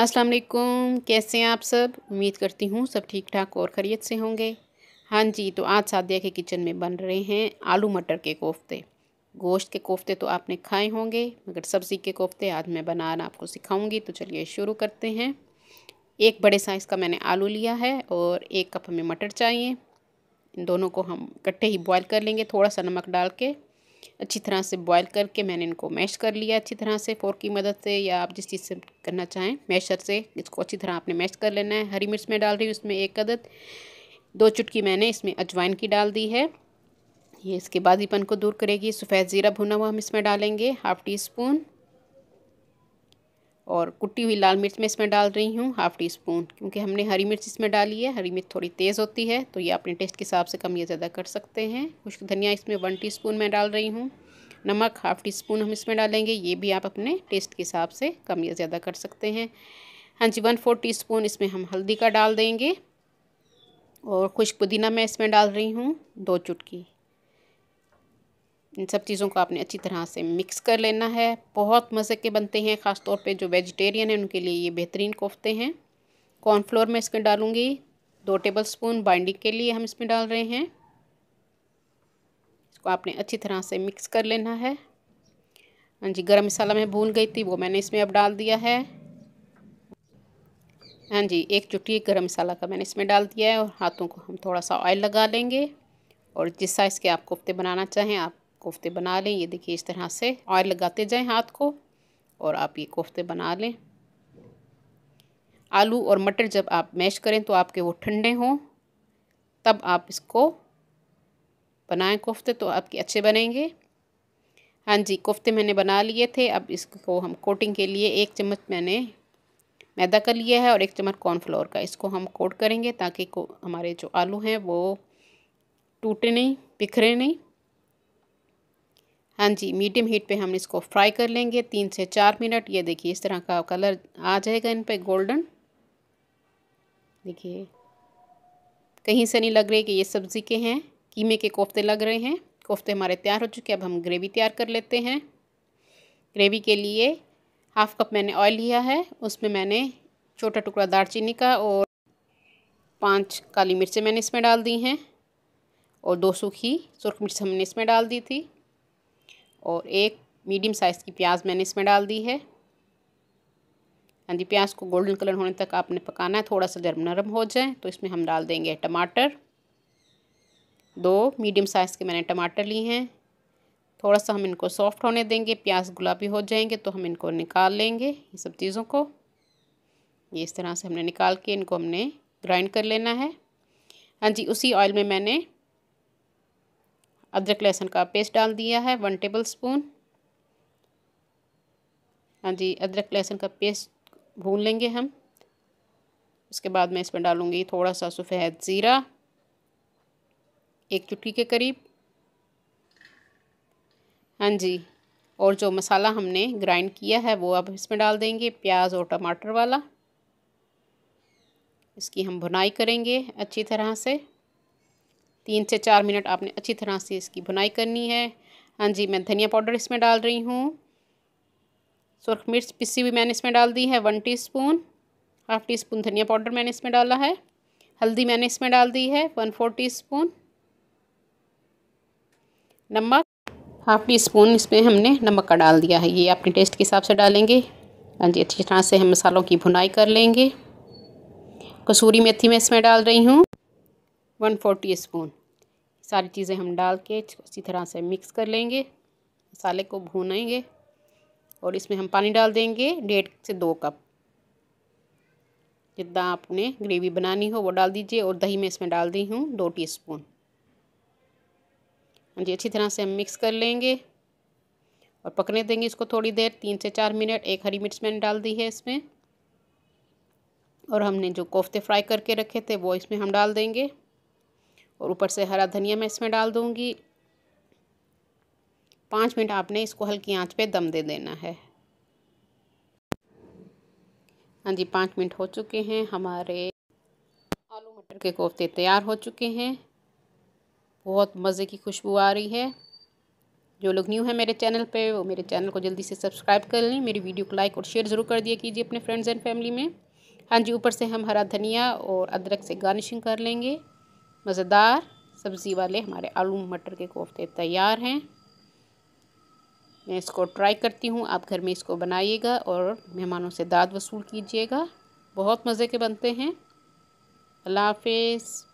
अस्सलाम वालेकुम, कैसे हैं आप सब। उम्मीद करती हूँ सब ठीक ठाक और खैरियत से होंगे। हाँ जी, तो आज सादिया के किचन में बन रहे हैं आलू मटर के कोफ्ते। गोश्त के कोफ्ते तो आपने खाए होंगे, मगर सब्ज़ी के कोफ्ते आज मैं बनाना आपको सिखाऊंगी। तो चलिए शुरू करते हैं। एक बड़े साइज़ का मैंने आलू लिया है और 1 कप हमें मटर चाहिए। इन दोनों को हम इकट्ठे ही बॉयल कर लेंगे, थोड़ा सा नमक डाल के। अच्छी तरह से बॉयल करके मैंने इनको मैश कर लिया अच्छी तरह से, फ़ोर्क की मदद से या आप जिस चीज़ से करना चाहें मैशर से इसको अच्छी तरह आपने मैश कर लेना है। हरी मिर्च मैं डाल रही हूँ इसमें 1 अदद। 2 चुटकी मैंने इसमें अजवाइन की डाल दी है, ये इसके बादीपन को दूर करेगी। सफ़ेद ज़ीरा भुना हुआ हम इसमें डालेंगे 1/2 टी स्पून। और कुटी हुई लाल मिर्च मैं इसमें डाल रही हूँ 1/2 टी स्पून, क्योंकि हमने हरी मिर्च इसमें डाली है। हरी मिर्च थोड़ी तेज़ होती है, तो ये अपने टेस्ट के हिसाब से कम या ज़्यादा कर सकते हैं। खुश्क धनिया इसमें 1 टीस्पून मैं डाल रही हूँ। नमक 1/2 टी स्पून हम इसमें डालेंगे, ये भी आप अपने टेस्ट के हिसाब से कम या ज़्यादा कर सकते हैं। हाँ जी, 1/4 टीस्पून इसमें हम हल्दी का डाल देंगे। और खुश्क पुदीना मैं इसमें डाल रही हूँ 2 चुटकी। इन सब चीज़ों को आपने अच्छी तरह से मिक्स कर लेना है। बहुत मज़े के बनते हैं, ख़ास तौर पे जो वेजिटेरियन हैं उनके लिए ये बेहतरीन कोफ्ते हैं। कॉर्नफ्लोर मैं इसमें डालूँगी 2 टेबलस्पून, बाइंडिंग के लिए हम इसमें डाल रहे हैं। इसको आपने अच्छी तरह से मिक्स कर लेना है। हाँ जी, गरम मसाला मैं भूल गई थी, वो मैंने इसमें अब डाल दिया है। हाँ जी, 1 चुटकी गरम मसाला का मैंने इसमें डाल दिया है। और हाथों को हम थोड़ा सा ऑयल लगा लेंगे, और जिस साइज़ के आप कोफ्ते बनाना चाहें आप कोफ्ते बना लें। ये देखिए इस तरह से ऑयल लगाते जाएं हाथ को, और आप ये कोफ्ते बना लें। आलू और मटर जब आप मैश करें तो आपके वो ठंडे हों, तब आप इसको बनाएं कोफ्ते, तो आपके अच्छे बनेंगे। हाँ जी, कोफ्ते मैंने बना लिए थे। अब इसको हम कोटिंग के लिए 1 चम्मच मैंने मैदा का लिया है और 1 चम्मच कॉर्नफ्लोर का, इसको हम कोट करेंगे ताकि हमारे जो आलू हैं वो टूटे नहीं, बिखरे नहीं। हाँ जी, मीडियम हीट पे हम इसको फ्राई कर लेंगे 3 से 4 मिनट। ये देखिए इस तरह का कलर आ जाएगा इन पे गोल्डन। देखिए कहीं से नहीं लग रही कि ये सब्ज़ी के हैं, कीमे के कोफ्ते लग रहे हैं। कोफ्ते हमारे तैयार हो चुके हैं। अब हम ग्रेवी तैयार कर लेते हैं। ग्रेवी के लिए 1/2 कप मैंने ऑयल लिया है, उसमें मैंने छोटा टुकड़ा दालचीनी का और 5 काली मिर्चें मैंने इसमें डाल दी हैं, और 2 सूखी सुरख मिर्च हमने इसमें डाल दी थी, और 1 मीडियम साइज़ की प्याज मैंने इसमें डाल दी है। हाँ जी, प्याज को गोल्डन कलर होने तक आपने पकाना है। थोड़ा सा जब नरम हो जाए तो इसमें हम डाल देंगे टमाटर। 2 मीडियम साइज़ के मैंने टमाटर लिए हैं। थोड़ा सा हम इनको सॉफ्ट होने देंगे, प्याज गुलाबी हो जाएंगे तो हम इनको निकाल लेंगे ये सब चीज़ों को। ये इस तरह से हमने निकाल के इनको हमने ग्राइंड कर लेना है। हाँ जी, उसी ऑयल में मैंने अदरक लहसुन का पेस्ट डाल दिया है 1 टेबलस्पून। हाँ जी, अदरक लहसुन का पेस्ट भून लेंगे हम। उसके बाद मैं इसमें डालूँगी थोड़ा सा सफ़ेद ज़ीरा, 1 चुटकी के करीब। हाँ जी, और जो मसाला हमने ग्राइंड किया है वो अब इसमें डाल देंगे, प्याज और टमाटर वाला। इसकी हम भुनाई करेंगे अच्छी तरह से। 3 से 4 मिनट आपने अच्छी तरह से इसकी भुनाई करनी है। हाँ जी, मैं धनिया पाउडर इसमें डाल रही हूँ। सुरख मिर्च पिसी हुई मैंने इसमें डाल दी है 1 टीस्पून। 1/2 टीस्पून धनिया पाउडर मैंने इसमें डाला है। हल्दी मैंने इसमें डाल दी है 1/4 टीस्पून। नमक 1/2 टीस्पून इसमें हमने नमक का डाल दिया है, ये अपने टेस्ट के हिसाब से डालेंगे। हाँ जी, अच्छी तरह से हम मसालों की भुनाई कर लेंगे। कसूरी मेथी मैं इसमें डाल रही हूँ 1/4 टीस्पून। सारी चीज़ें हम डाल के अच्छी तरह से मिक्स कर लेंगे, मसाले को भूनेंगे। और इसमें हम पानी डाल देंगे 1.5 से 2 कप। जितना आपने ग्रेवी बनानी हो वो डाल दीजिए। और दही मैं इसमें डाल दी हूँ 2 टीस्पून। हाँ जी, अच्छी तरह से हम मिक्स कर लेंगे और पकने देंगे इसको थोड़ी देर 3 से 4 मिनट। 1 हरी मिर्च मैंने डाल दी है इसमें, और हमने जो कोफ्ते फ्राई करके रखे थे वो इसमें हम डाल देंगे, और ऊपर से हरा धनिया मैं इसमें डाल दूँगी। 5 मिनट आपने इसको हल्की आंच पे दम दे देना है। हाँ जी, 5 मिनट हो चुके हैं, हमारे आलू मटर के कोफ्ते तैयार हो चुके हैं। बहुत मज़े की खुशबू आ रही है। जो लोग न्यू हैं मेरे चैनल पे वो मेरे चैनल को जल्दी से सब्सक्राइब कर लें। मेरी वीडियो को लाइक और शेयर ज़रूर कर दिया कीजिए अपने फ्रेंड्स एंड फैमिली में। हाँ जी, ऊपर से हम हरा धनिया और अदरक से गार्निशिंग कर लेंगे। मज़ेदार सब्ज़ी वाले हमारे आलू मटर के कोफ्ते तैयार हैं। मैं इसको ट्राई करती हूँ, आप घर में इसको बनाइएगा और मेहमानों से दाद वसूल कीजिएगा। बहुत मज़े के बनते हैं। अल्लाह हाफ़िज़।